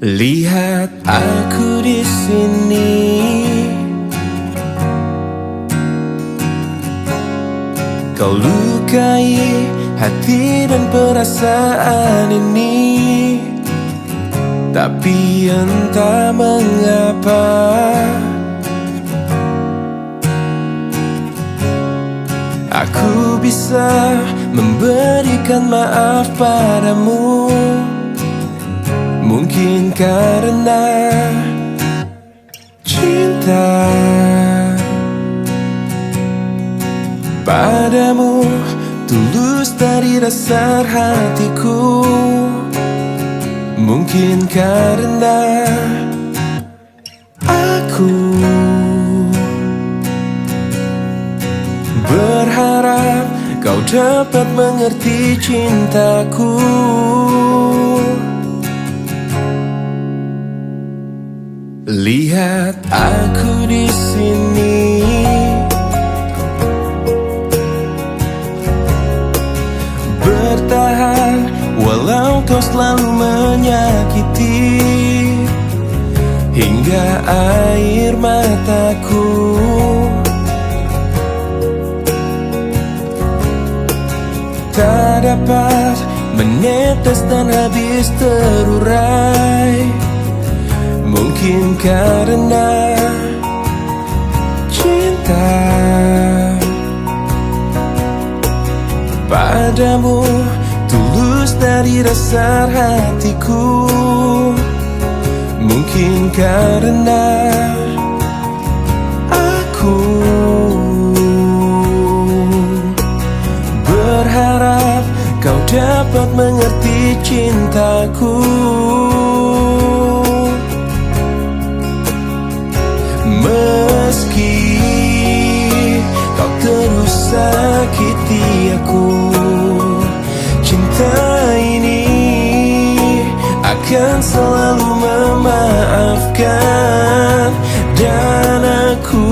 Lihat aku di sini, kau lukai hati dan perasaan ini. Tapi entah mengapa aku bisa memberikan maaf padamu. Mungkin karena cinta padamu tulus dari dasar hatiku. Mungkin karena aku berharap kau dapat mengerti cintaku. Lihat aku di sini, bertahan walau kau selalu menyakiti, hingga air mataku tak dapat menetes dan habis terurai. Mungkin karena cinta padamu tulus dari dasar hatiku. Mungkin karena aku berharap kau dapat mengerti cintaku. Meski kau terus sakiti aku, cinta ini akan selalu memaafkan. Dan aku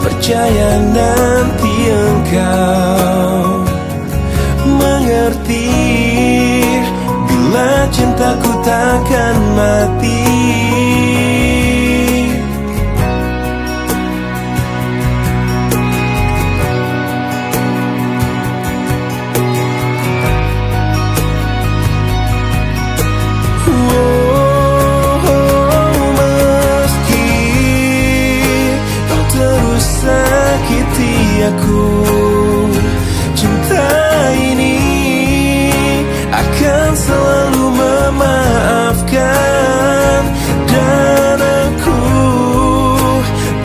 percaya nanti engkau mengerti bila cintaku takkan mati. Aku, cinta ini akan selalu memaafkan. Dan aku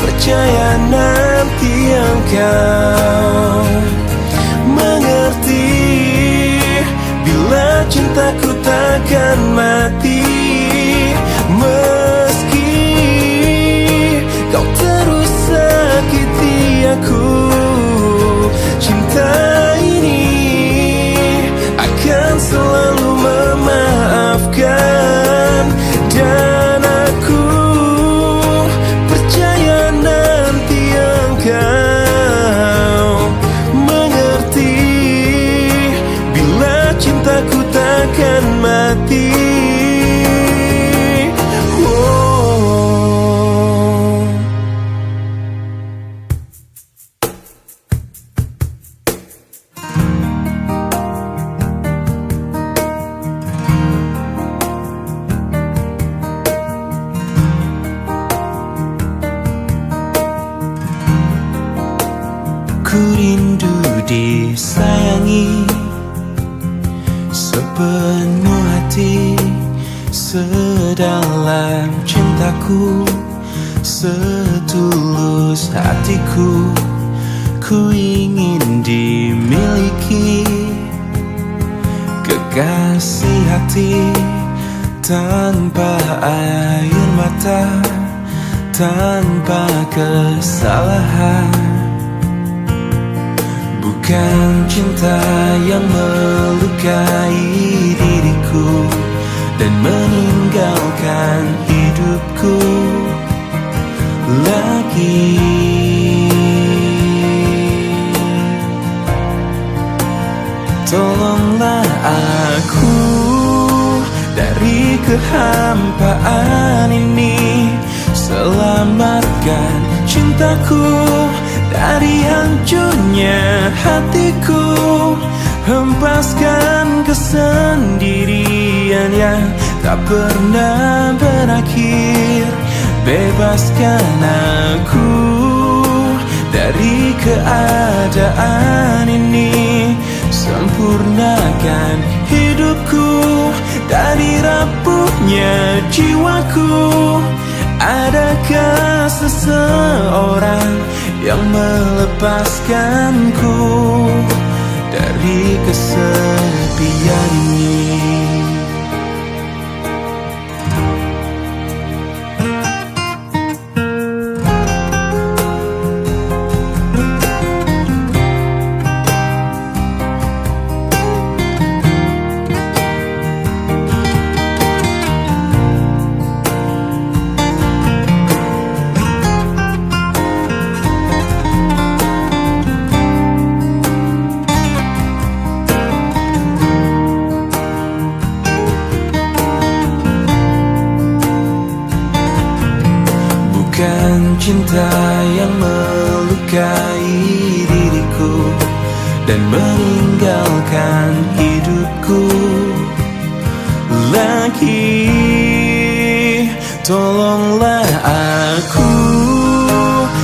percaya nanti engkau mengerti bila cintaku takkan mati. Meski kau terus sakiti aku, cinta ini akan selalu memaafkan. Dan aku percaya nanti engkau mengerti bila cintaku takkan mati. Ku rindu disayangi sepenuh hati, sedalam cintaku, setulus hatiku. Ku ingin dimiliki kekasih hati, tanpa air mata, tanpa kesalahan. Bukan cinta yang melukai diriku dan meninggalkan hidupku lagi. Tolonglah aku dari kehampaan ini. Selamatkan cintaku dari hancurnya hatiku. Hempaskan kesendirian yang tak pernah berakhir. Bebaskan aku dari keadaan ini. Sempurnakan hidupku dari rapuhnya jiwaku. Adakah seseorang yang melepaskanku dari kesepian ini? Bukan cinta yang melukai diriku dan meninggalkan hidupku lagi. Tolonglah aku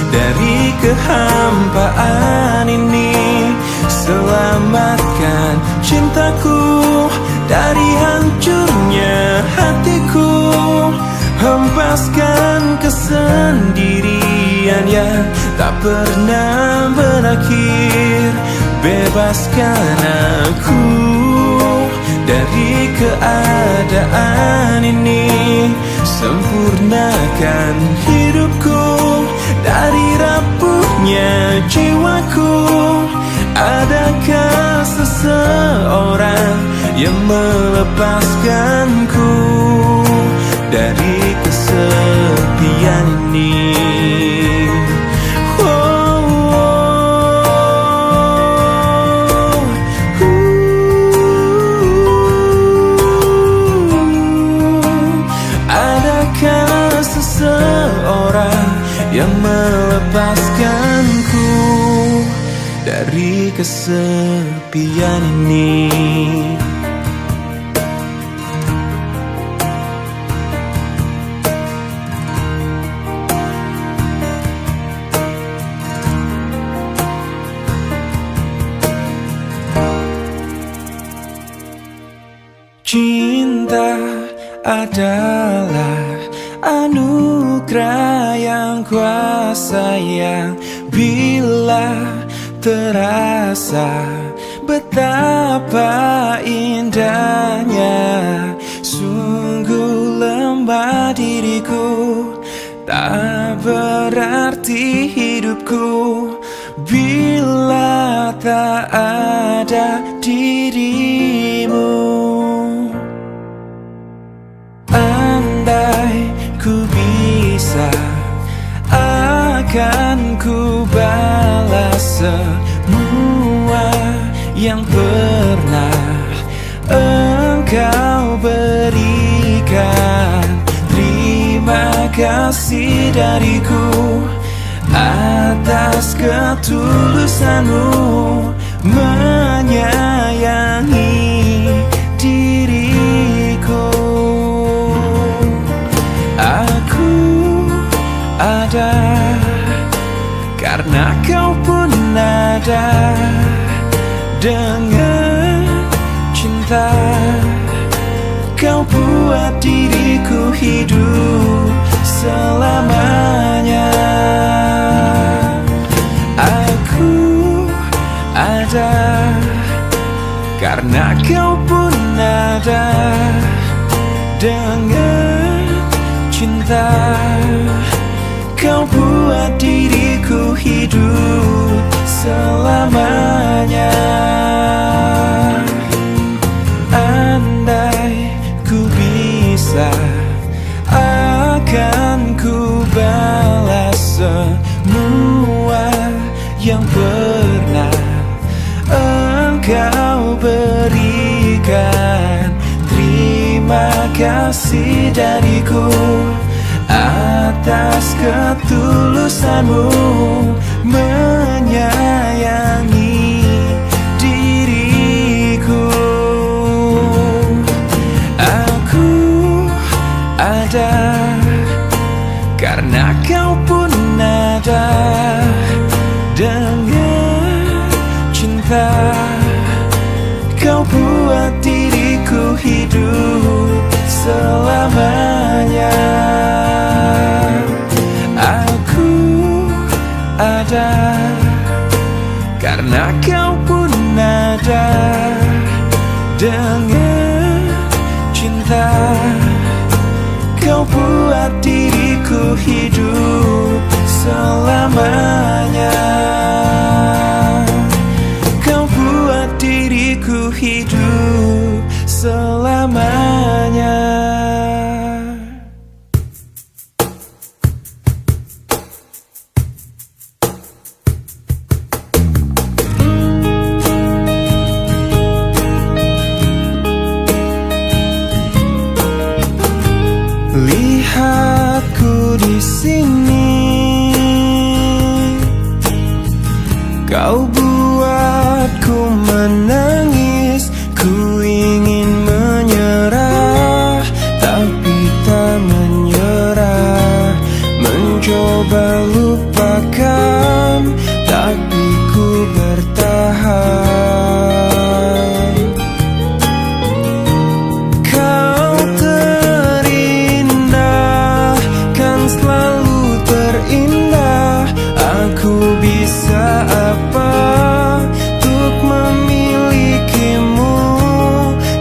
dari kehampaan ini. Selamatkan cintaku dari hancurnya hatiku. Hempaskan kesendirian yang tak pernah berakhir. Bebaskan aku dari keadaan ini. Sempurnakan hidupku dari rapuhnya jiwaku. Adakah seseorang yang melepaskanku dari kesepian ini? Adakah seseorang yang melepaskanku dari kesepian ini? Cinta adalah anugerah yang kuasa yang bila terasa betapa indahnya. Sungguh lemah diriku, tak berarti hidupku bila tak ada dirimu. Andai ku bisa, akan ku balas semua yang pernah engkau berikan. Terima kasih dariku atas ketulusanmu menyayangi diriku. Aku ada karena kau pun ada. Dengan cinta kau buat diriku hidup selamanya. Aku ada karena kau pun ada. Dengan cinta kau buat diriku hidup selamanya. Andai ku bisa, akan ku balas semua yang pernah engkau berikan. Terima kasih dariku atas ketulusanmu menyayangi diriku. Aku ada karena kau pun ada. Dengan cinta kau buat diriku hidup selamanya. Aku ada karena kau pun ada. Dengan cinta kau buat diriku hidup selamanya. Kau buat diriku hidup selamanya. Lihatku di sini, kau buatku menangis. Ku ingin menyerah, tapi tak menyerah. Mencoba lupakan, tapi ku bertahan. Kau terindah, kan selalu terindah. Aku bisa apa untuk memilikimu?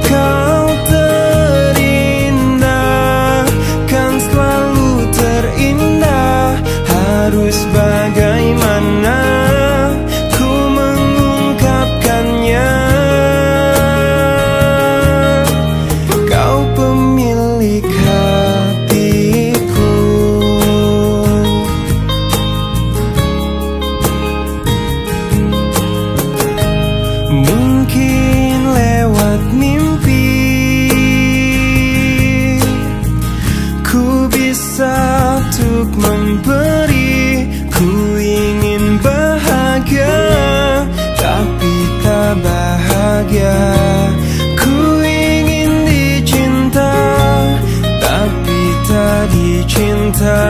Kau terindah, kan selalu terindah. Harus bagaimana ku mengungkapkannya? Kau pemilik hatiku. Mungkin lewat mimpi ku bisa untuk memberi. Ku ingin bahagia, tapi tak bahagia. Ku ingin dicinta, tapi tak dicinta.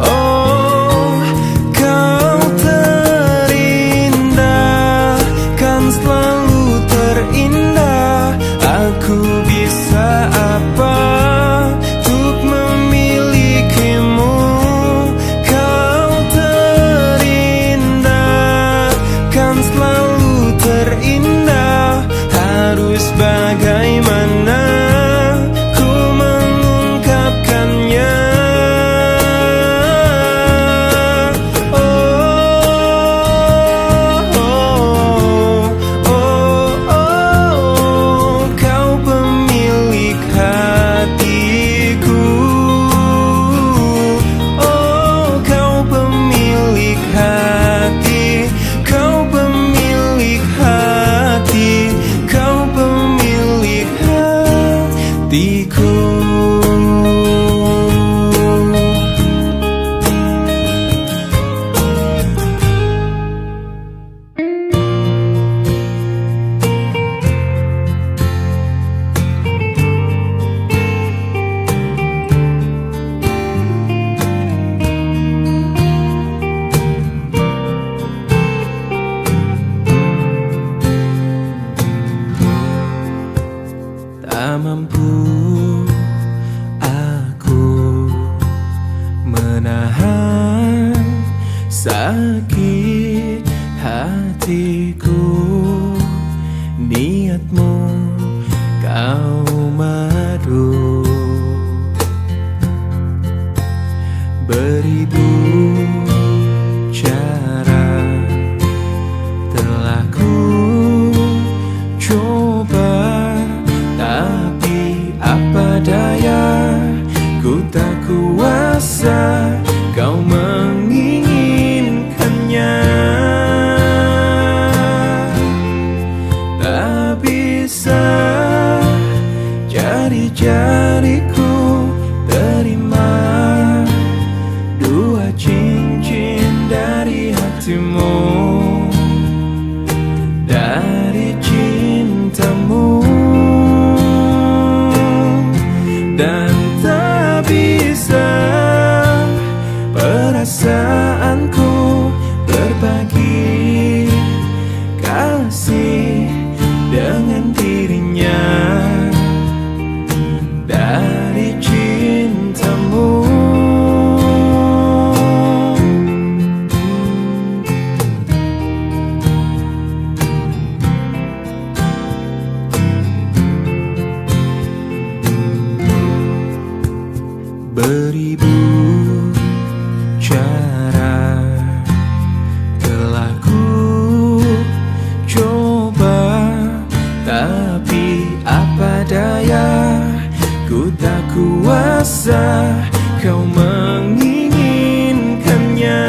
Oh, kau terindah, kan selalu terindah. Aku bisa apa untuk memilikimu? Kau terindah, kan selalu terindah. Harus bagaimana ku mengungkapkannya? Kau pemilik hatiku. Oh, kau pemilik hati. Kau pemilik hati. Kau pemilik hatiku. Tak mampu aku menahan sakit hatiku. Niatmu kau madu, beribu cara telah ku coba. Tapi apa daya, ku tak kuasa kau menginginkannya. Tak bisa dari jariku terima dua cincin dari hatimu, dari cintamu, dan tak bisa perasaanku berbagi kasih dengan dirinya, dari cintamu. Beribu cara telah ku coba, tapi apa daya, ku tak kuasa kau menginginkannya.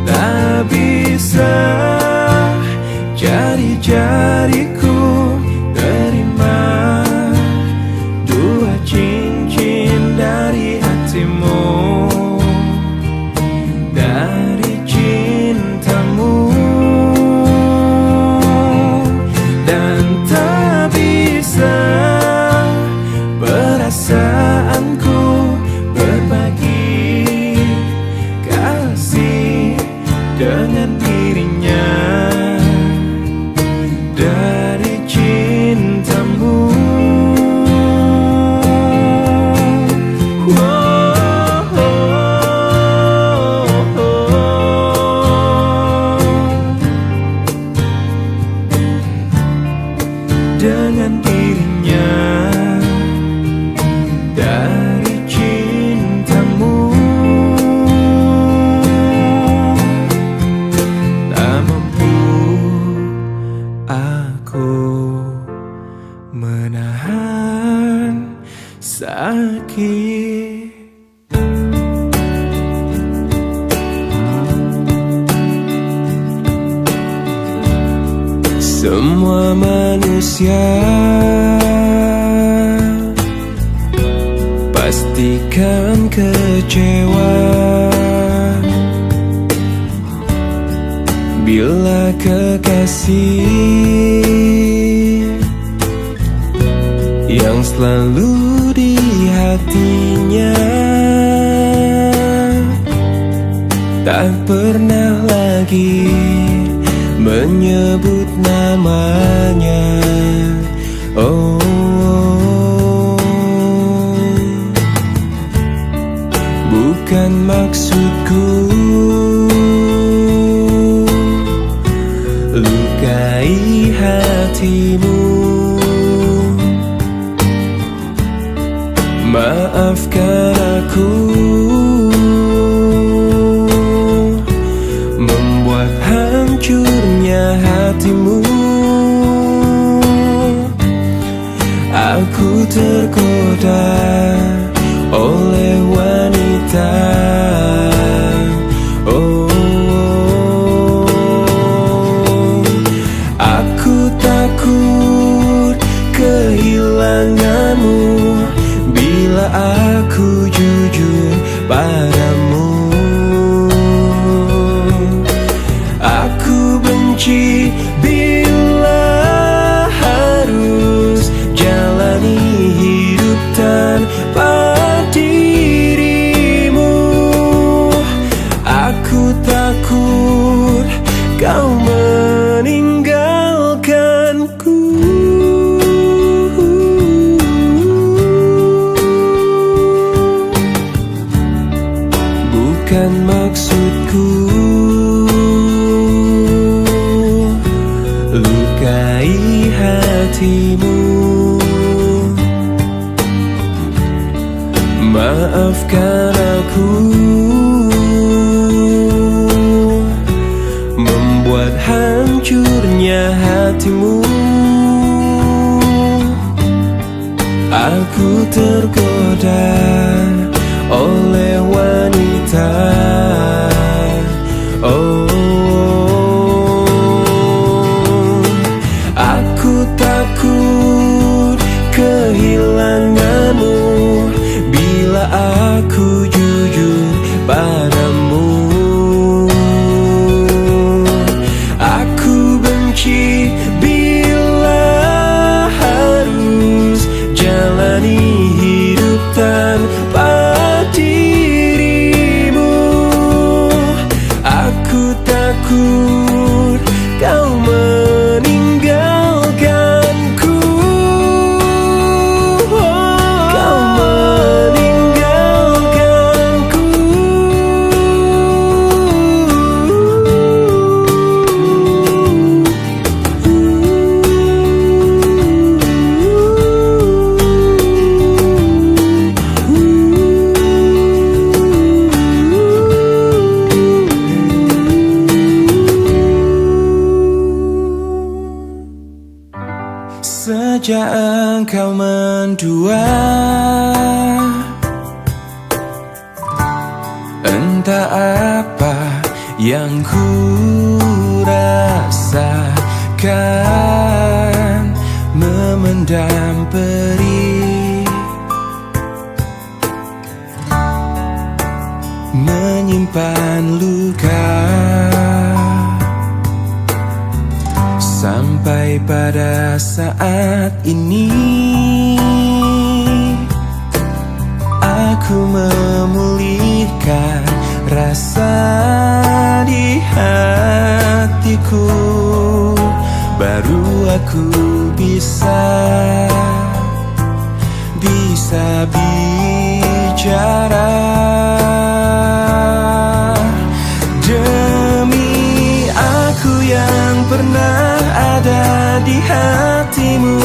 Tak bisa jari-jariku terima dua cincin dari hatimu, dari cintamu, dan tak bisa perasaanku berbagi kasih dengan dirinya, dari cintamu. Dengan dirinya, dari cintamu. Tak mampu aku menahan sakit. Semua manusia pastikan kecewa bila kekasih yang selalu di hatinya tak pernah lagi menyebut namanya. Oh, bukan maksudku lukai hatimu. Maafkan aku membuat hancurnya hatimu. Aku tergoda oleh wanita. Oh, aku takut kehilanganmu bila aku jujur padamu. Aku benci bila harus jalani hidup tanpa dirimu. Aku takut kau meninggalkanku. Bukan maksudku lukai hatimu. Maafkan aku membuat hancurnya hatimu. Aku tergoda oleh wanita. Oh, aku takut saja engkau mendua. Entah apa yang ku rasakan, memendam perih, menyimpan luka, sampai pada saat ini aku memulihkan rasa di hatiku. Baru aku bisa bicara. Demi aku yang pernah ada di hatimu,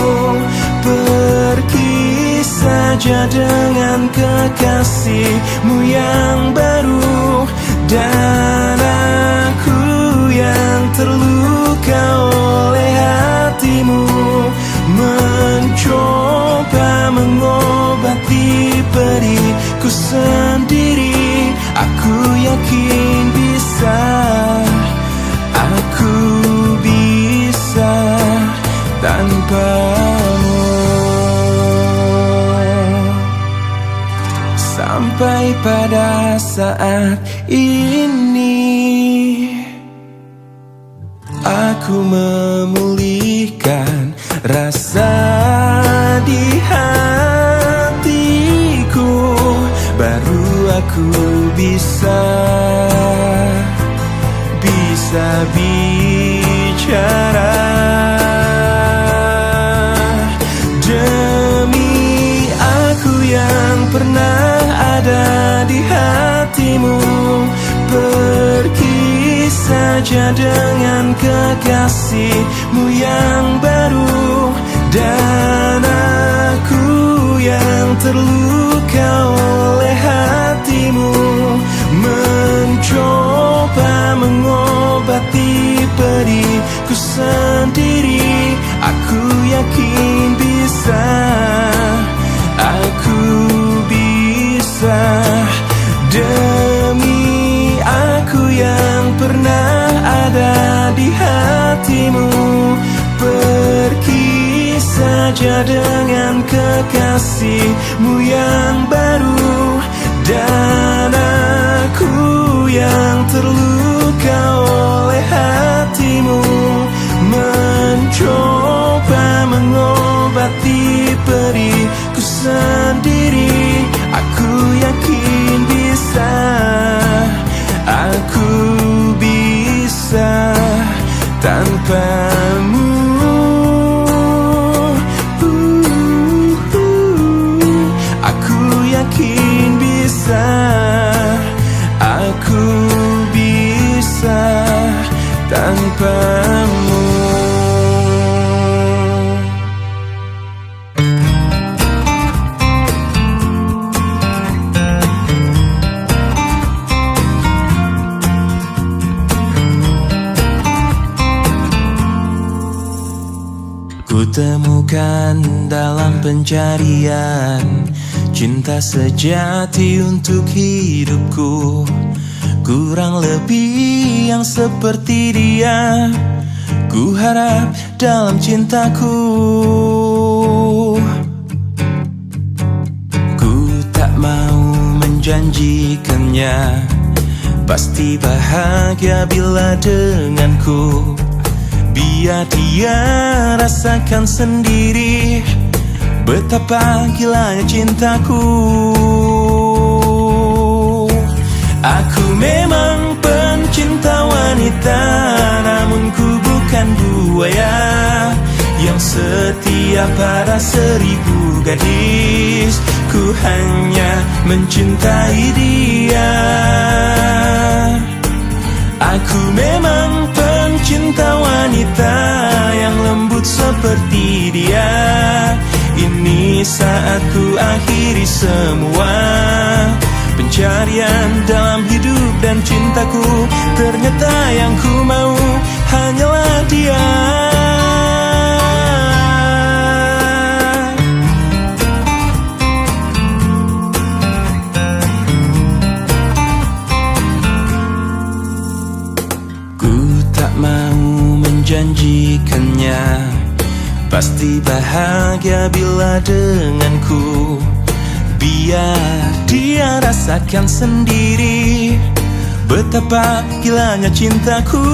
pergi saja dengan kekasihmu yang baru. Dan aku yang terluka oleh hatimu, mencoba mengobati periku sendiri. Aku yakin bisa, aku bisa tanpamu. Sampai pada saat ini aku memulihkan rasa di hatiku. Baru aku bisa bicara. Demi aku yang pernah ada di hatimu, pergi saja dengan kekasihmu yang baru. Dan aku yang terluka oleh hatimu, mencoba mengobati periku sendiri. Aku yakin bisa, aku bisa. Demi aku yang pernah ada di hatimu, pergi saja dengan kekasihmu yang baru. Dan aku yang terluka oleh hatimu, mencoba mengobati periku sendiri. Aku yakin bisa, aku bisa tanpamu. Aku yakin bisa, aku bisa tanpamu. Kutemukan dalam pencarian cinta sejati untuk hidupku. Kurang lebih yang seperti dia ku harap dalam cintaku. Ku tak mau menjanjikannya pasti bahagia bila denganku. Biar dia rasakan sendiri betapa gilanya cintaku. Aku memang pencinta wanita, namun ku bukan buaya yang setia pada 1000 gadis. Ku hanya mencintai dia. Aku memang pencinta wanita yang lembut seperti dia. Ini saat ku akhiri semua pencarian dalam hidup dan cintaku. Ternyata yang ku mau hanyalah dia. menjanjikannya pasti bahagia bila denganku. Biar dia rasakan sendiri betapa gilanya cintaku.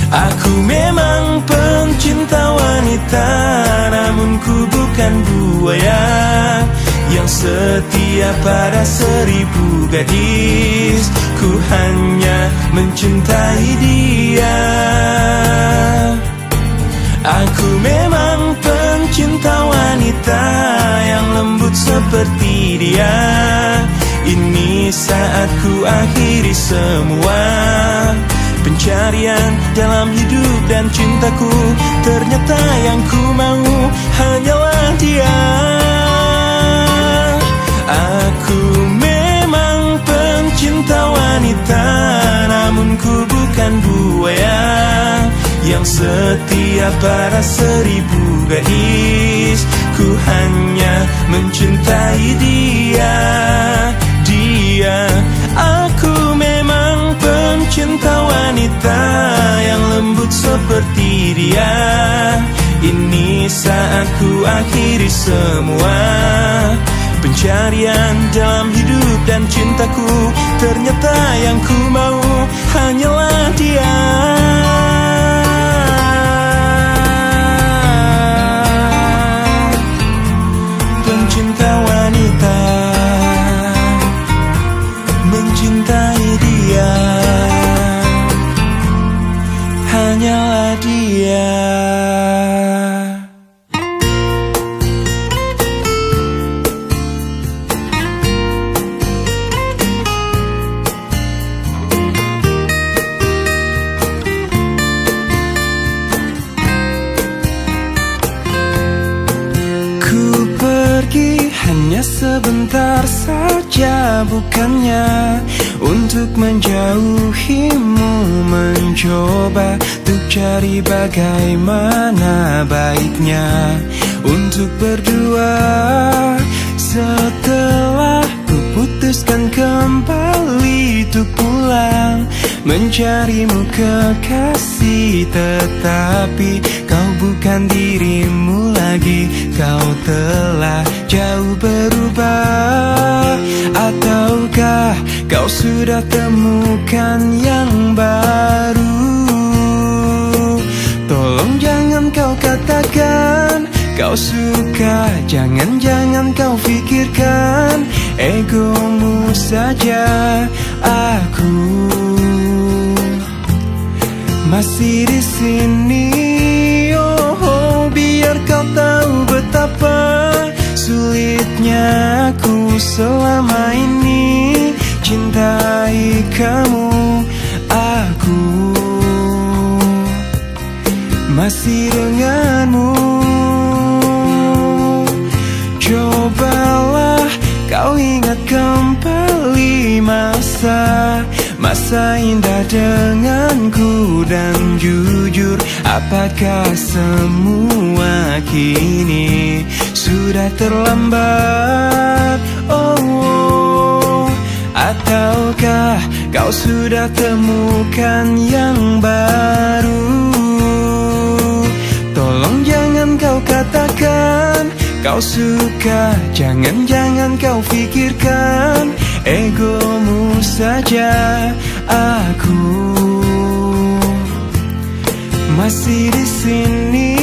Aku memang pencinta wanita, namun ku bukan buaya yang setia pada 1000 gadis. Ku hanya mencintai dia. Aku memang pencinta wanita yang lembut seperti dia. Ini saat ku akhiri semua pencarian dalam hidup dan cintaku. Ternyata yang ku mau hanyalah dia. Aku memang pencinta wanita, namun ku bukan buaya yang setia pada 1000 gadis. Ku hanya mencintai dia. Aku memang pencinta wanita yang lembut seperti dia. Ini saat ku akhiri semua pencarian dalam hidup dan cintaku. Ternyata yang ku mau hanyalah dia. Pencinta wanita mencintai dia, hanyalah dia. Ku pergi hanya sebentar saja, bukannya untuk menjauhimu, mencoba untuk cari bagaimana baiknya untuk berdua. Setelah ku putuskan kembali untuk pulang mencarimu kekasih, tetapi kau bukan dirimu lagi. Kau telah jauh berubah. Ataukah kau sudah temukan yang baru? Tolong jangan kau katakan kau suka, jangan-jangan kau pikirkan egomu saja. Aku masih di sini, oh, biar kau tahu betapa sulitnya aku selama ini cintai kamu. Aku masih denganmu. Cobalah kau ingat kembali masa indah denganku, dan jujur apakah semua kini sudah terlambat? Oh, ataukah kau sudah temukan yang baru? Tolong jangan kau katakan kau suka, jangan-jangan kau pikirkan egomu saja. Aku masih di sini,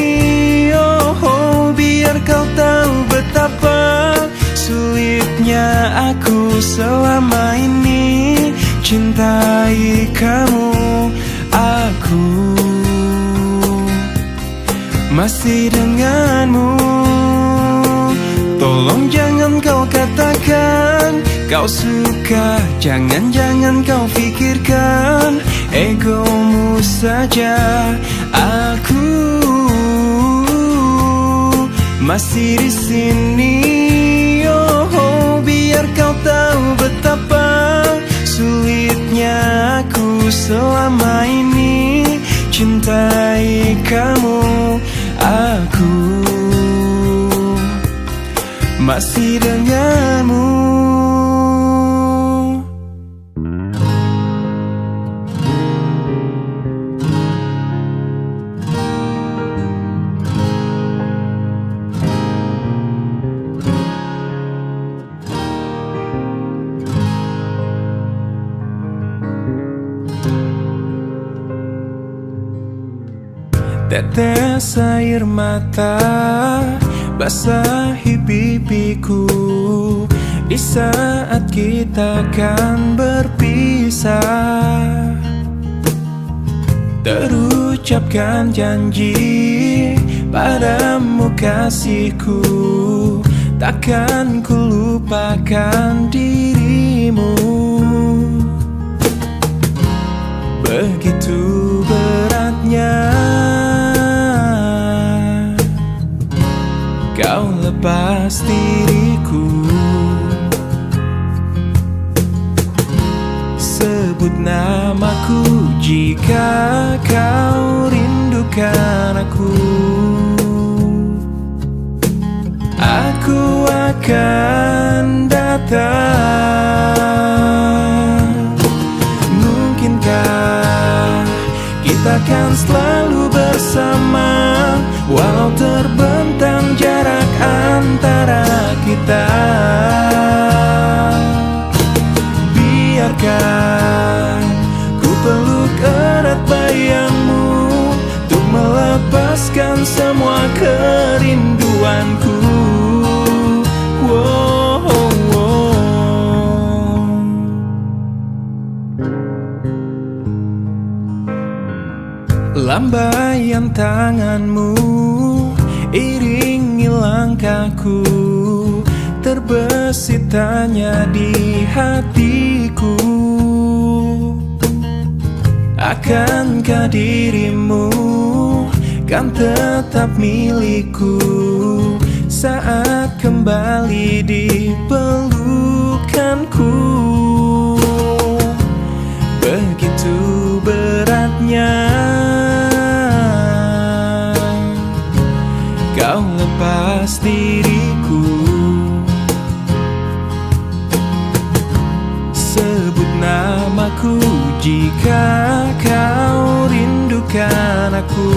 oh, biar kau tahu betapa sulitnya aku selama ini cintai kamu. Aku masih denganmu. Tolong jangan kau katakan kau suka, jangan-jangan kau pikirkan egomu saja. Aku masih di sini, oh, biar kau tahu betapa sulitnya aku selama ini cintai kamu. Aku masih denganmu. Tetes air mata basahi pipiku di saat kita akan berpisah. Terucapkan janji padamu kasihku, takkan ku lupakan dirimu. Begitu beratnya kau lepas diriku. Sebut namaku jika kau rindukan aku. Aku akan datang. Mungkinkah kita akan selalu bersama, walau terbentang jarak antara kita. Biarkan ku peluk erat bayangmu untuk melepaskan semua kerinduanku. Wow, wow. Lambaian tanganmu iringi langkahku, terbesit tanya di hatiku. Akankah dirimu kan tetap milikku saat kembali di pelukanku? Begitu beratnya kau lepas diriku. Sebut namaku jika kau rindukan aku.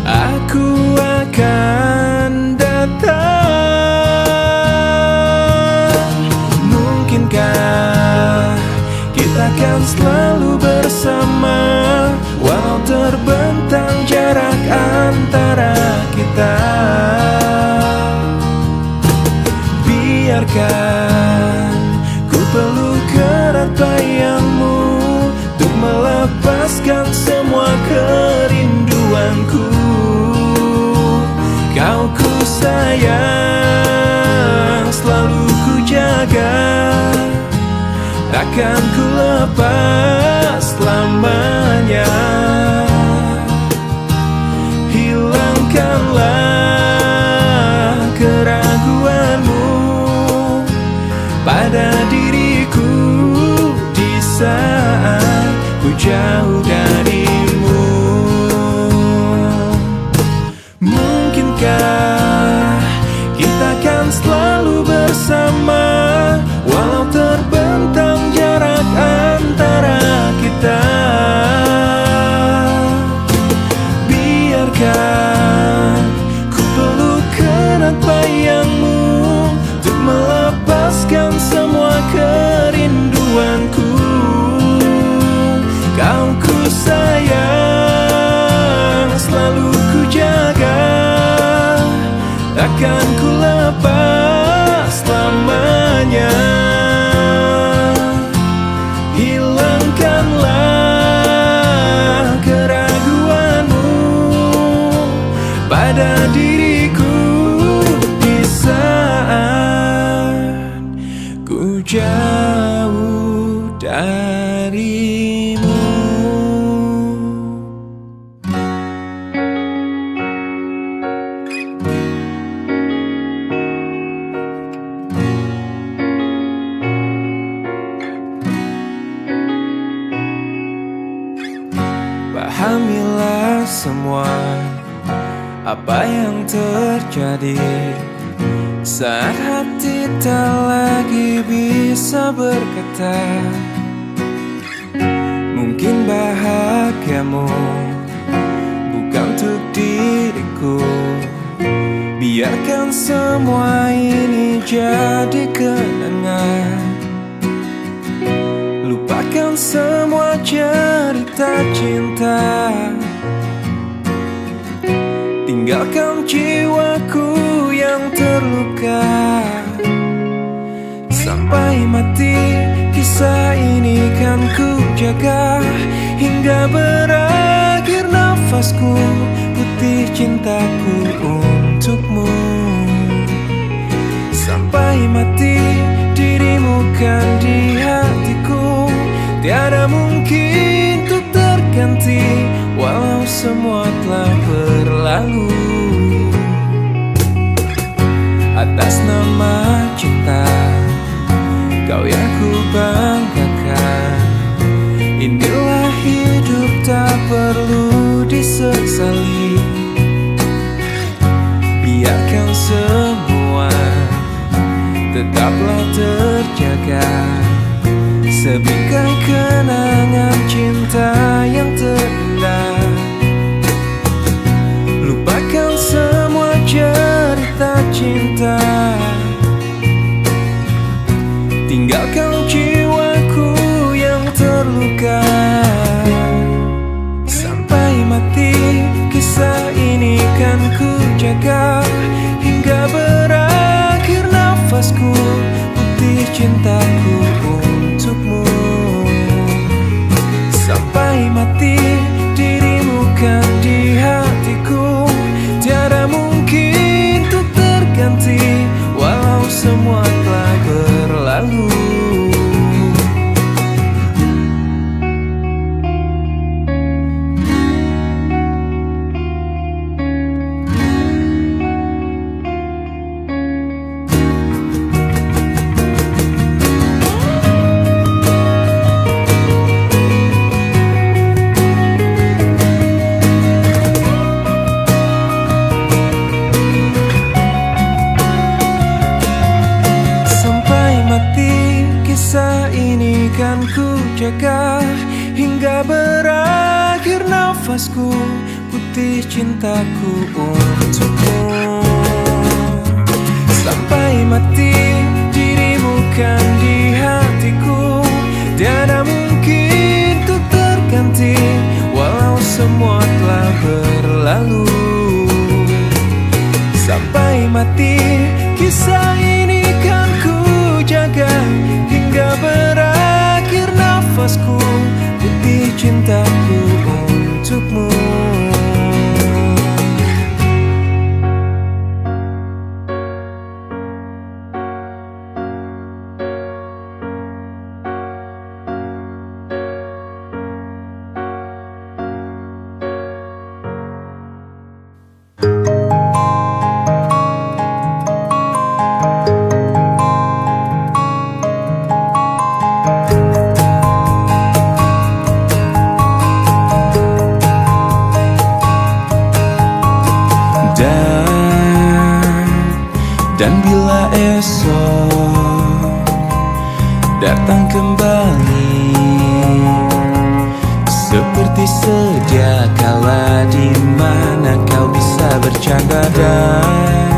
Aku akan datang. Mungkinkah kita akan selalu bersama, walau terbentang jarak antara kita. Biarkan ku peluk erat bayangmu untuk melepaskan semua kerinduanku. Kau ku sayang, selalu ku jaga, takkan ku lepas selamanya. Hilangkanlah keraguanmu pada diriku di saat ku jauh darimu. Mungkinkah kita akan selalu bersama, walau terbentang jarak antara kita. Biarkan ku peluk erat bayangmu untuk melepaskan semua kerinduanku. Kau ku sayang, selalu ku jaga, takkan ku lepas selamanya. Hilangkanlah keraguanmu pada diriku di saat ku jauh darimu. Pahamilah semua apa yang terjadi saat hati tak lagi bisa berkata. Mungkin bahagiamu bukan untuk diriku. Biarkan semua ini jadi kenangan. Lupakan semua cerita cinta. Tinggalkan jiwaku yang terluka. Sampai mati kisah ini kan ku jaga, hingga berakhir nafasku, putih cintaku untukmu. Sampai mati dirimu kan di hatiku, tiada mungkin untuk terganti, walau semua telah berlalu. Atas nama cinta, kau yang ku banggakan. Inilah hidup tak perlu disesali. Biarkan semua tetaplah terjaga, sebingkai kenangan cinta yang terindah. Lupakan semua cerita cinta. Tinggalkan jiwaku yang terluka. Sampai mati kisah ini kan ku jaga, hingga berakhir nafasku, putih cintaku untukmu. Sampai mati dirimu kan di hatiku, tiada mungkin untuk terganti, walau semua telah berlalu. Kisah ini kan ku jaga, hingga berakhir nafasku, putih cintaku untukmu. Sampai mati dirimu kan di hatiku, tiada mungkin untuk terganti, walau semua telah berlalu. Sampai mati kisah ini kan ku jaga, hingga berakhir nafasku, putih cintaku untukmu. Dan bila esok datang kembali, seperti sedia kala, di mana kau bisa bercanda dan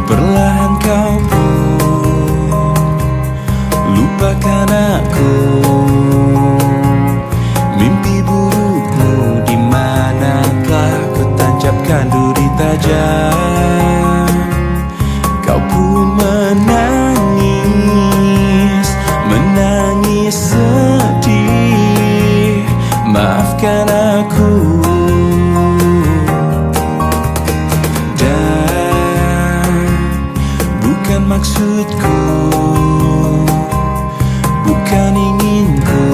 perlahan kau pun lupakan aku. Mimpi burukmu di manakah kau tancapkan duri tajam? Kau pun menangis, menangis sedih. Maafkan aku. Dan bukan maksudku, bukan inginku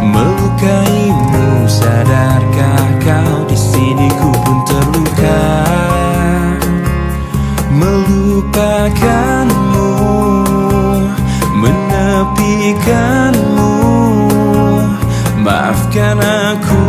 melukaimu. Sadarkah kau di sini ku pun terluka, melupakanmu, menepikanmu. Maafkan aku,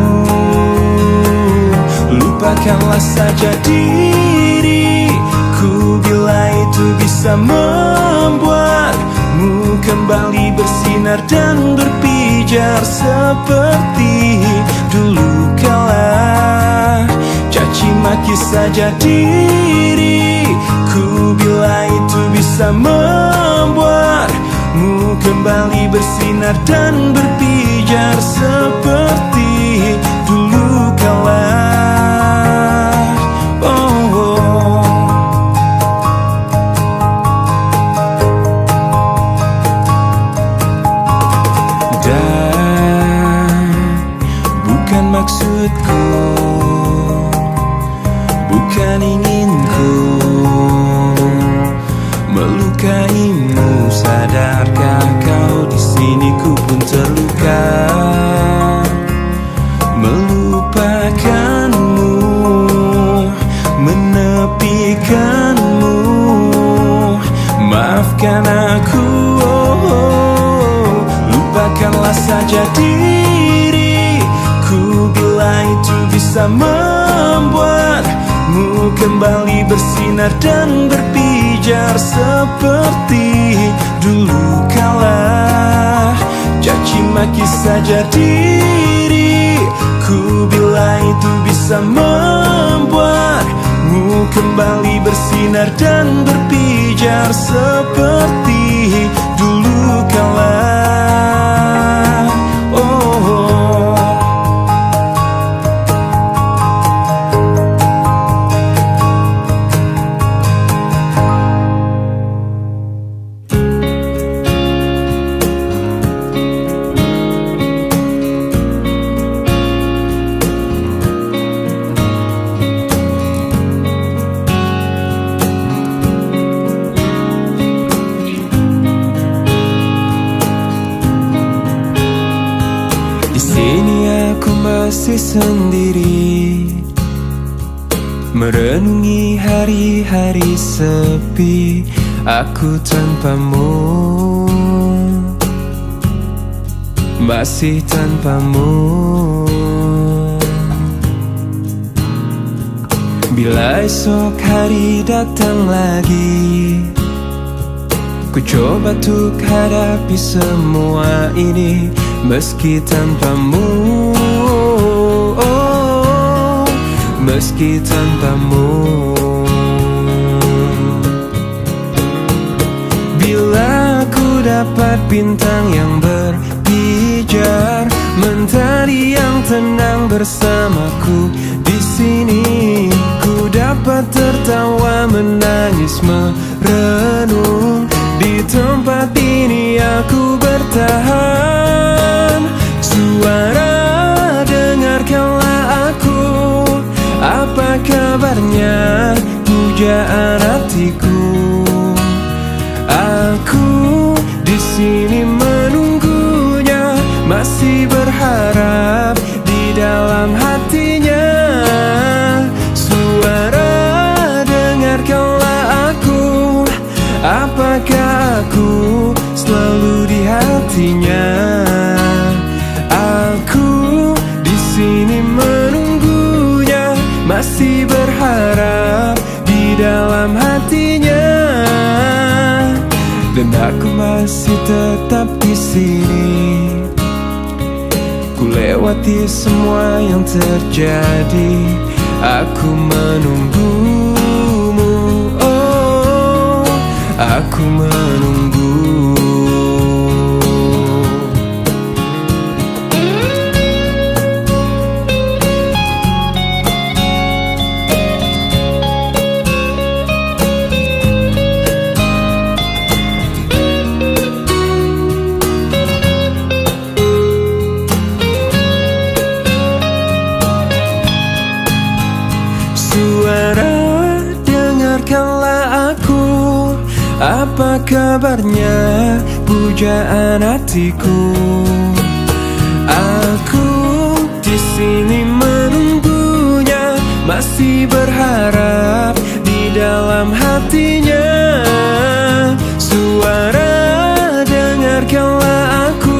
lupakanlah saja diriku, bila itu bisa membuatmu kembali bersinar dan berpijar seperti dulu kala. Caci maki saja diriku, bila itu bisa membuatmu kembali bersinar dan berpijar berpijar seperti dulu kala. Dan bukan maksudku, bukan inginku melukaimu. Sadarkah kau di sini ku pun terluka, melupakanmu, menepikanmu. Maafkan aku, lupakanlah saja diriku bila itu bisa membuatmu kembali bersinar dan berpijar seperti dulu kala. Caci maki saja diriku bila itu bisa membuatmu kembali bersinar dan berpijar seperti dulu kala. Di sini aku masih sendiri, merenungi hari-hari sepi aku tanpamu, masih tanpamu. Bila esok hari datang lagi, ku coba untuk hadapi semua ini meski tanpamu, meski tanpamu. Bila ku dapat bintang yang berpijar, mentari yang tenang bersamaku di sini, ku dapat tertawa, menangis, merenung. Di tempat ini aku bertahan. Suara, dengarkanlah aku. Apa kabarnya, pujaan hatiku? Aku di sini menunggunya, masih berharap di dalam hatinya. Suara, dengarkanlah aku. Apakah aku selalu di hatinya? Aku di sini menunggunya, masih berharap di dalam hatinya. Dan aku masih tetap di sini. Ku lewati semua yang terjadi, aku menunggumu. Aku menunggu. Suara, dengarkanlah aku. Apa kabarnya, pujaan hatiku? Aku di sini menunggunya, masih berharap di dalam hatinya. Suara, dengarkanlah aku.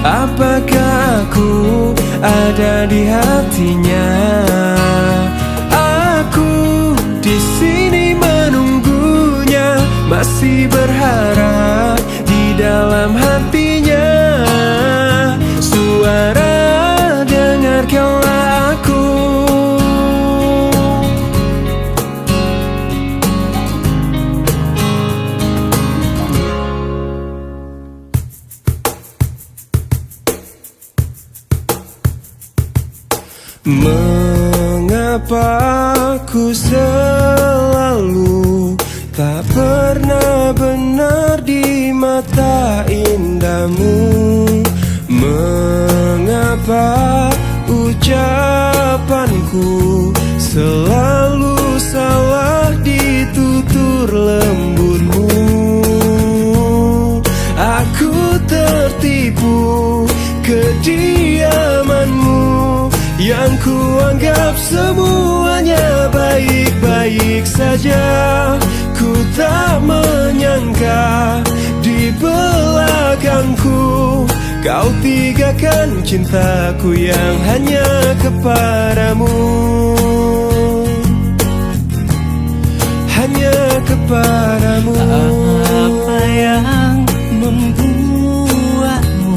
Apakah aku ada di hatinya? Aku di sini menunggunya, masih berharap di dalam hatinya. Suara, dengarkanlah aku. Mengapa ku selalu tak pernah benar di mata indahmu? Mengapa ucapanku selalu salah di tutur lembutmu? Aku tertipu kediamanmu yang kuanggap semuanya baik-baik saja. Ku tak menyangka di belakangku kau tinggalkan cintaku yang hanya kepadamu, hanya kepadamu. Apa yang membuatmu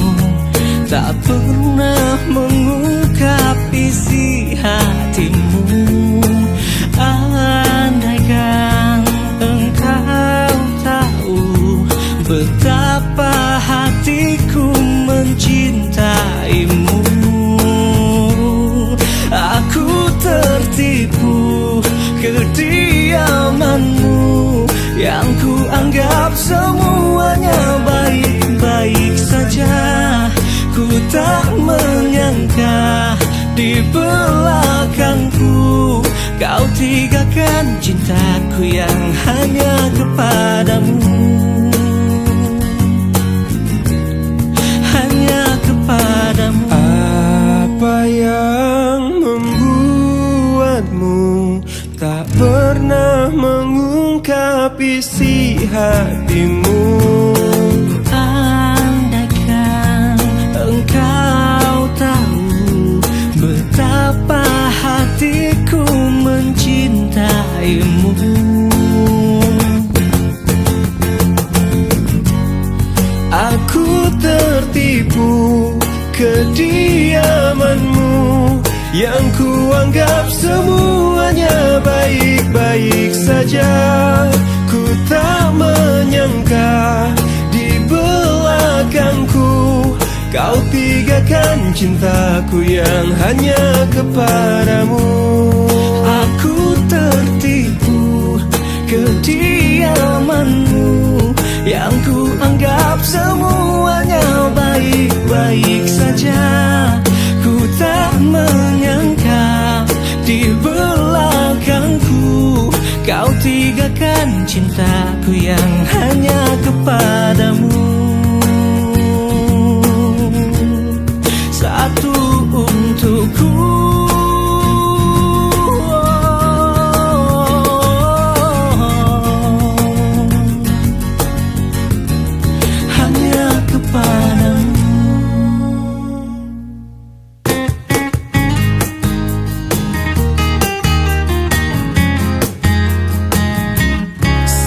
tak pernah mengungkap isi hatimu? Andaikan engkau tahu betapa hatiku mencintaimu. Aku tertipu kediamanmu yang ku anggap semuanya baik-baik saja. Ku tak menyangka di belakangku kau tinggalkan cintaku yang hanya kepadamu, hanya kepadamu. Apa yang membuatmu tak pernah mengungkap isi hatimu? Andaikan engkau tahu betapa hatiku mencintaimu. Aku tertipu kediamanmu yang kuanggap semuanya baik-baik saja. Ku tak menyangka di belakangku kau tinggalkan cintaku yang hanya kepadamu. Aku tertipu kediamanmu yang ku anggap semuanya baik-baik saja. Ku tak menyangka di belakangku kau tinggalkan cintaku yang hanya kepadamu. Satu untukku, hanya kepadamu.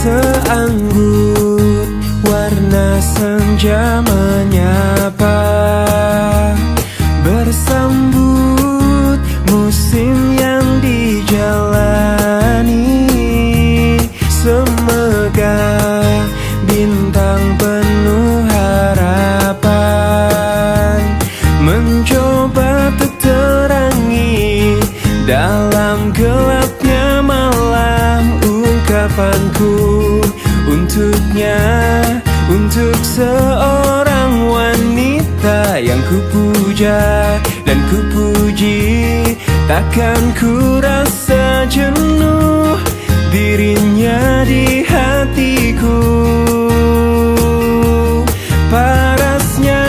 Seanggun warna senja menyapa, bersambut musim yang dijalani. Semegah bintang penuh harapan mencoba terterangi dalam gelapnya malam. Ungkapanku untuknya, untuk seorang wanita yang kupuja dan kupuji, takkan ku rasa jenuh dirinya di hatiku. Parasnya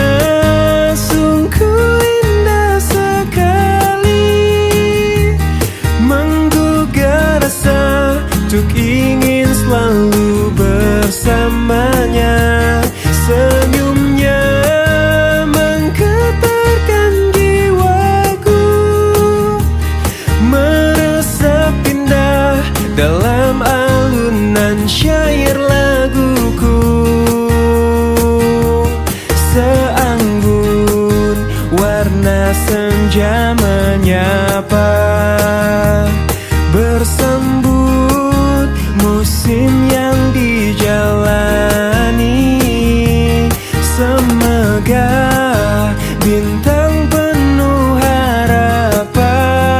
sungguh indah sekali, menggugah rasa untuk ingin selalu bersamanya. Senyumnya menggetarkan jiwaku, meresap indah dalam alunan syair laguku. Seanggun warna senja menyapa, bersambut musim yang dijalani. Semegah bintang penuh harapan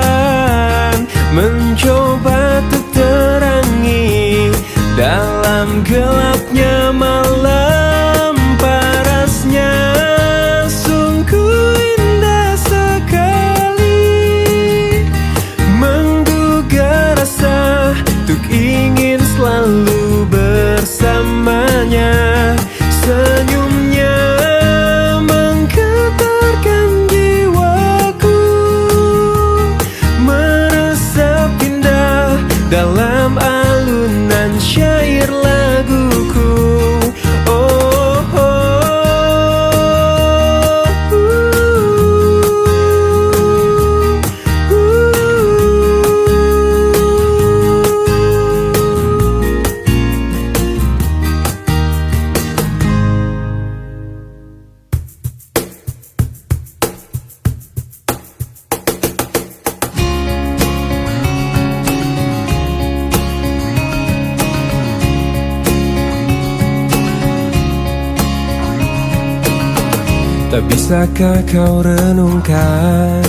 Tak bisakah kau renungkan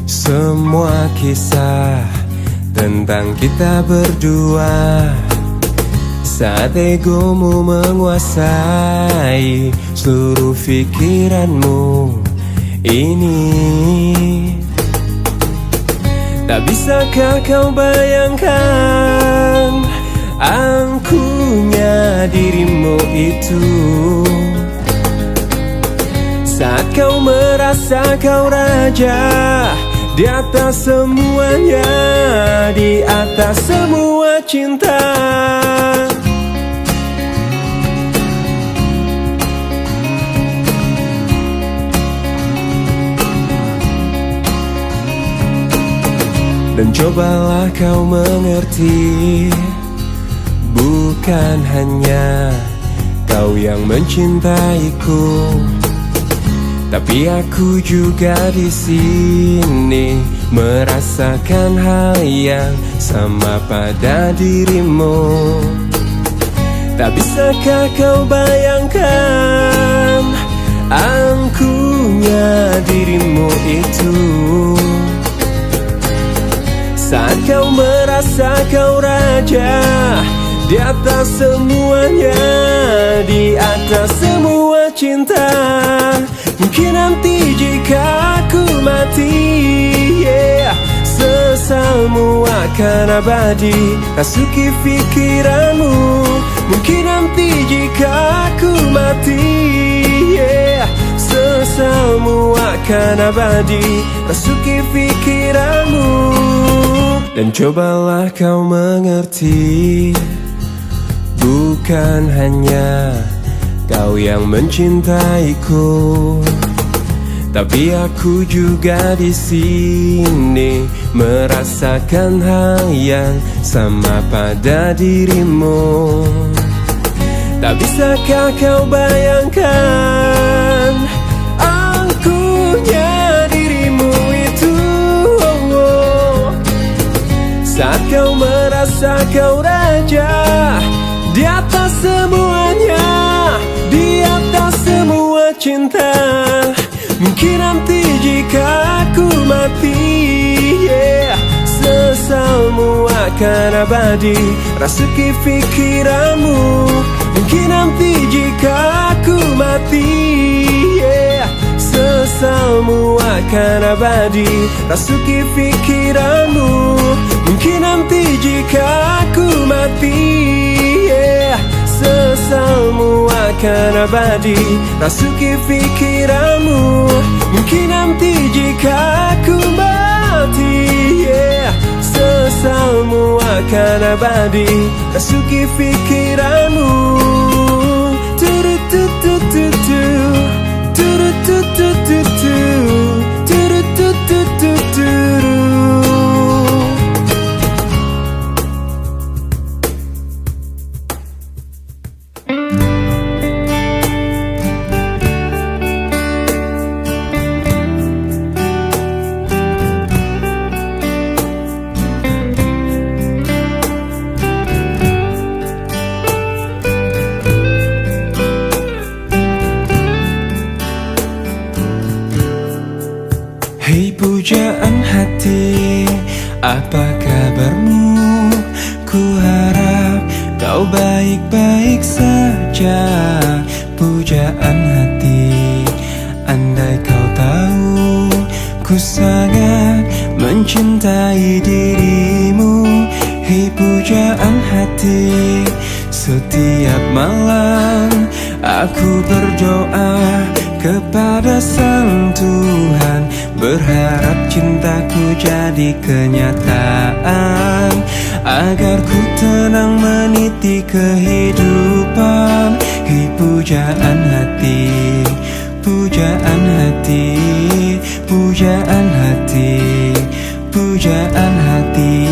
semua kisah tentang kita berdua, saat egomu menguasai seluruh pikiranmu ini. Tak bisakah kau bayangkan angkuhnya dirimu itu, saat kau merasa kau raja di atas semuanya, di atas semua cinta. Dan cobalah kau mengerti, bukan hanya kau yang mencintaiku, tapi aku juga di sini merasakan hal yang sama pada dirimu. Tak bisakah kau bayangkan angkuhnya dirimu itu, saat kau merasa kau raja di atas semuanya, di atas semua cinta. Mungkin nanti jika aku mati, sesalmu akan abadi rasuki pikiranmu. Mungkin nanti jika aku mati, sesalmu akan abadi rasuki pikiranmu. Dan cobalah kau mengerti, bukan hanya kau yang mencintaiku, tapi aku juga di sini merasakan hal yang sama pada dirimu. Tak bisakah kau bayangkan angkuhnya dirimu itu, saat kau merasa kau raja di atas semuanya, di atas semua cinta. Mungkin nanti jika aku mati, sesalmu akan abadi rasuki pikiranmu. Mungkin nanti jika aku mati, sesalmu akan abadi rasuki pikiranmu. Mungkin nanti jika aku mati, sesalmu akan abadi rasuki pikiranmu. Mungkin nanti jika aku mati, sesalmu akan abadi rasuki pikiranmu. Turututututu, turututututu, turututututu. Hei pujaan hati, apa kabarmu? Ku harap kau baik-baik saja. Pujaan hati, andai kau tahu ku sangat mencintai dirimu. Hei pujaan hati, setiap malam aku berdoa kepada Sang Tuhan, berharap cintaku jadi kenyataan, agar ku tenang meniti kehidupan. Hei pujaan hati, pujaan hati, pujaan hati, pujaan hati.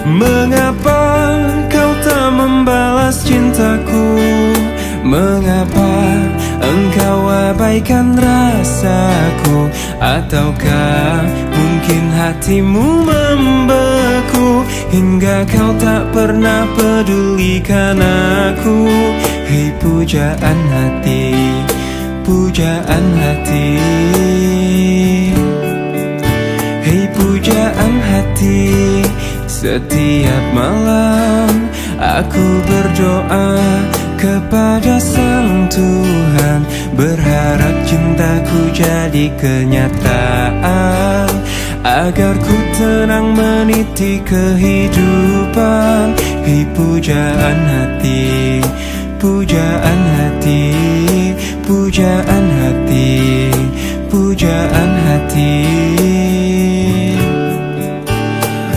Mengapa kau tak membalas cintaku? Mengapa engkau abaikan rasaku? Ataukah mungkin hatimu membeku hingga kau tak pernah pedulikan aku? Hei pujaan hati, pujaan hati. Hei pujaan hati, setiap malam aku berdoa kepada Sang Tuhan, berharap cintaku jadi kenyataan, agar ku tenang meniti kehidupan. Hei pujaan hati, pujaan hati, pujaan hati, pujaan hati.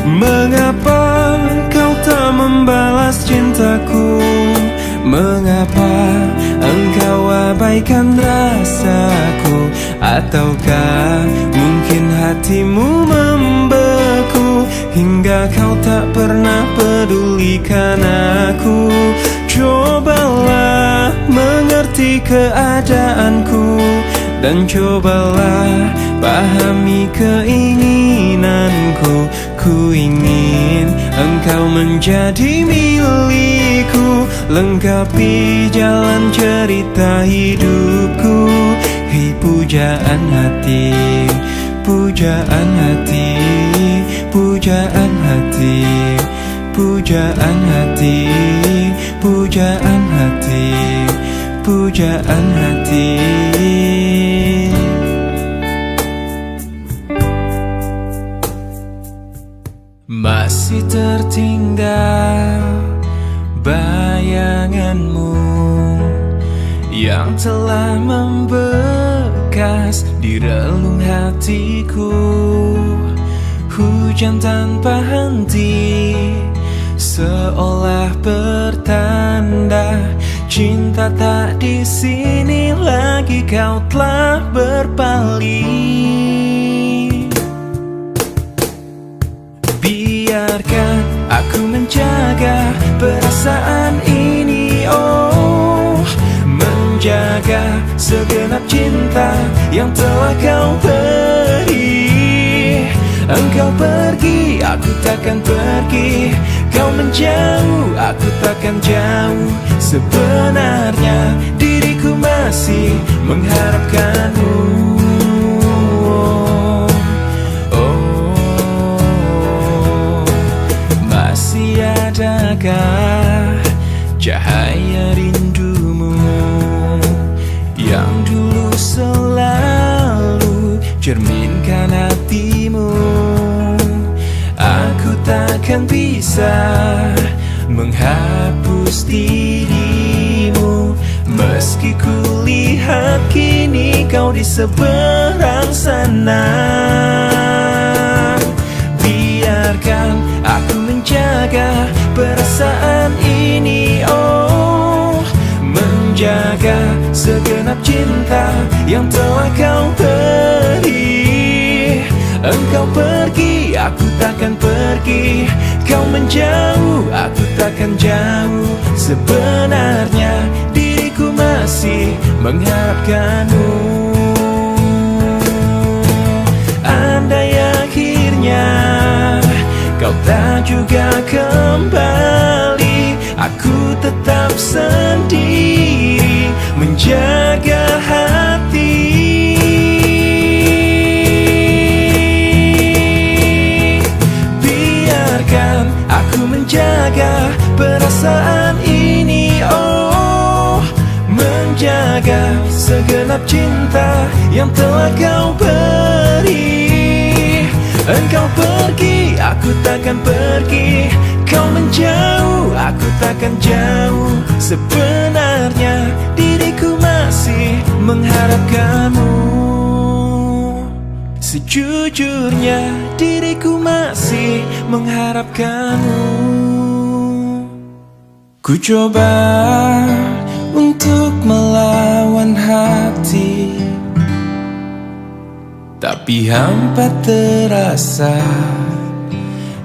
Mengapa kau tak membalas cintaku? Mengapa engkau abaikan rasaku? Ataukah mungkin hatimu membeku hingga kau tak pernah pedulikan aku? Cobalah mengerti keadaanku dan cobalah pahami keinginanku. Ku ingin engkau menjadi milikku, lengkapi jalan cerita hidupku. Hei pujaan hati, pujaan hati, pujaan hati, pujaan hati, pujaan hati, pujaan hati. Masih tertinggal bayanganmu yang telah membekas di relung hatiku. Hujan tanpa henti seolah bertanda cinta tak di sini lagi, kau telah berpaling. Biarkan aku menjaga perasaan ini, oh, menjaga segenap cinta yang telah kau beri. Engkau pergi, aku takkan pergi. Kau menjauh, aku takkan jauh. Sebenarnya diriku masih mengharapkanmu. Masih adakah cahaya rindumu yang dulu selalu cerminkan hatimu? Aku takkan bisa menghapus dirimu, meski ku lihat kini kau di seberang sana. Biarkan aku menjaga perasaan ini, oh, menjaga segenap cinta yang telah kau beri. Engkau pergi, aku takkan pergi. Kau menjauh, aku takkan jauh. Sebenarnya diriku masih mengharapkanmu. Andai akhirnya kau tak juga kembali, aku tetap sendiri menjaga hati. Biarkan aku menjaga perasaan ini, oh, menjaga segenap cinta yang telah kau beri. Engkau pergi, aku takkan pergi. Kau menjauh, aku takkan jauh. Sebenarnya diriku masih mengharapkanmu. Sejujurnya diriku masih mengharapkanmu. Ku coba untuk melawan hati, tapi hampa terasa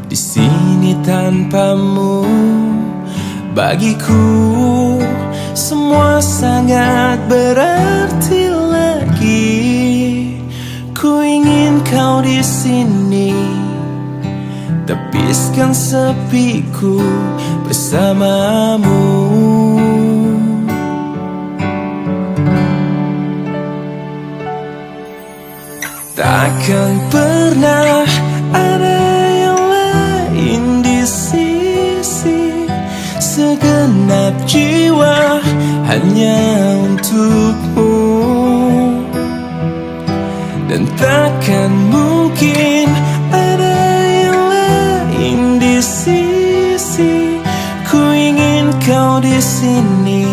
di sini tanpamu. Bagiku semua sangat berarti lagi. Ku ingin kau di sini, tepiskan sepiku bersamamu. Takkan pernah ada yang lain di sisi, segenap jiwa hanya untukmu. Dan takkan mungkin ada yang lain di sisi, ku ingin kau di sini,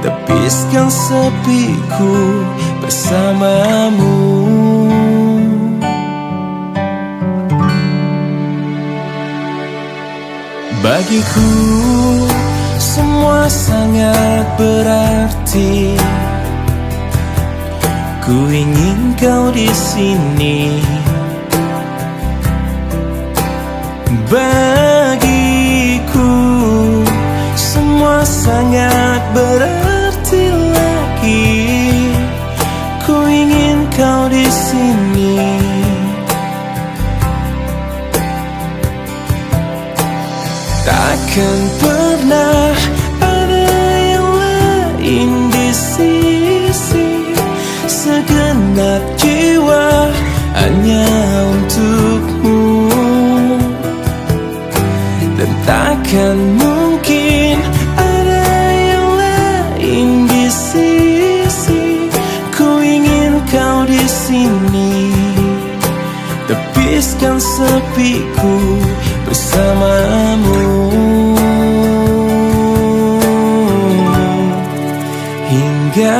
tepiskan sepiku bersamamu. Bagiku semua sangat berarti. Ku ingin kau di sini. Bagiku semua sangat berarti lagi. Ku ingin kau di sini. Takkan pernah ada yang lain di sisi, segenap jiwa hanya untukmu. Dan takkan mungkin ada yang lain di sisi, ku ingin kau di sini, tepiskan sepiku bersamamu. Hingga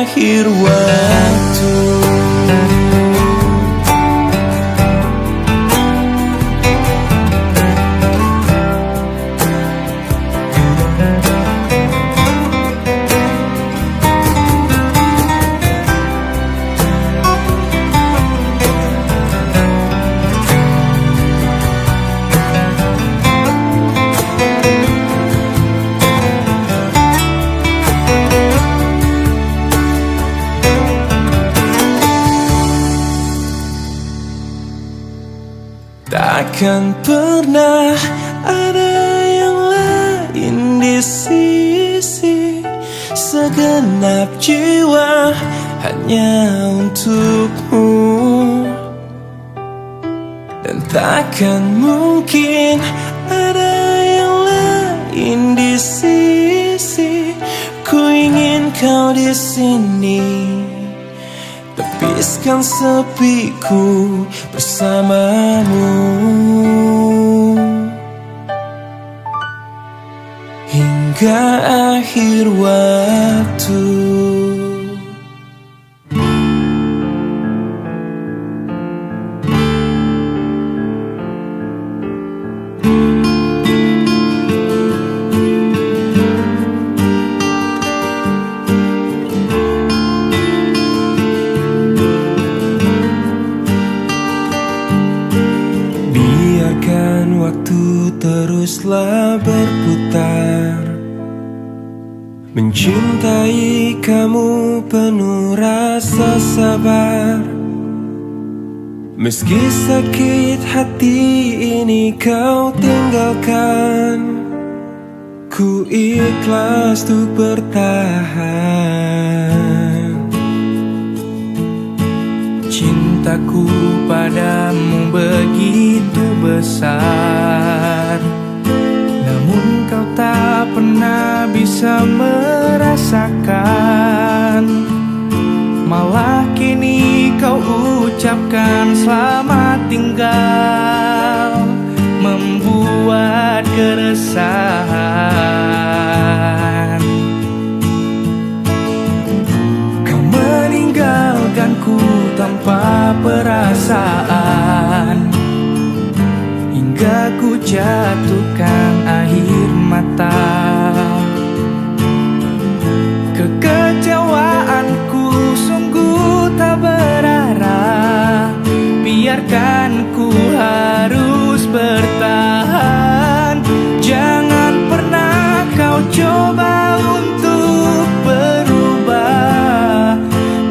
akhir waktu. Takkan pernah ada yang lain di sisi, segenap jiwa hanya untukmu. Dan takkan mungkin ada yang lain di sisi, ku ingin kau di sini, tepiskan sepiku bersamamu. Hingga akhir waktu. Biarkan waktu teruslah berputar, mencintai kamu penuh rasa sabar. Meski sakit hati ini kau tinggalkan, ku ikhlas untuk bertahan. Cintaku padamu begitu besar, namun kau tak pernah bisa merasakan. Malah kini kau ucapkan selamat tinggal, membuat keresahan. Kau meninggalkanku tanpa perasaan, hingga ku jatuhkan air mata. Kekecewaanku sungguh tak berarah, biarkan ku harus bertahan. Jangan pernah kau coba untuk berubah,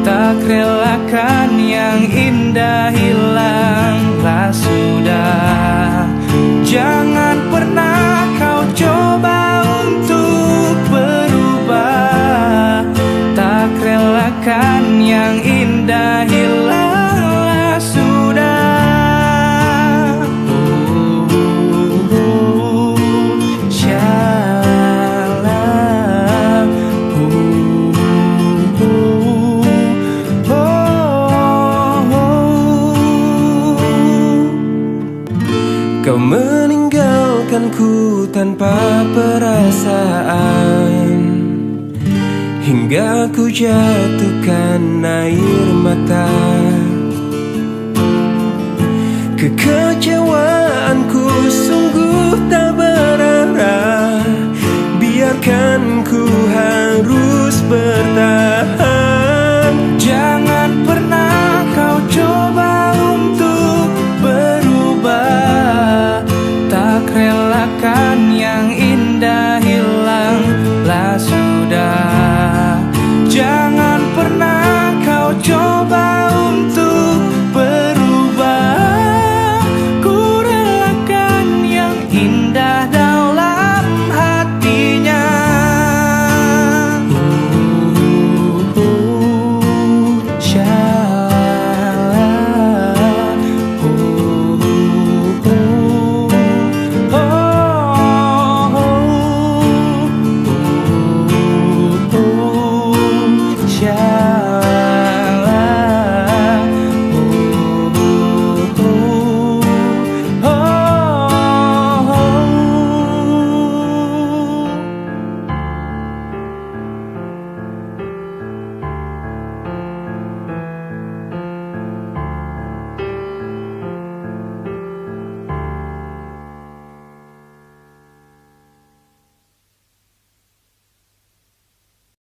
tak relakan yang indah hilanglah sudah. Jangan pernah kau coba untuk Kau meninggalkanku tanpa perasaan, hingga ku jatuhkan air mata. Kekecewaanku sungguh tak berarah, biarkan ku harus bertahan.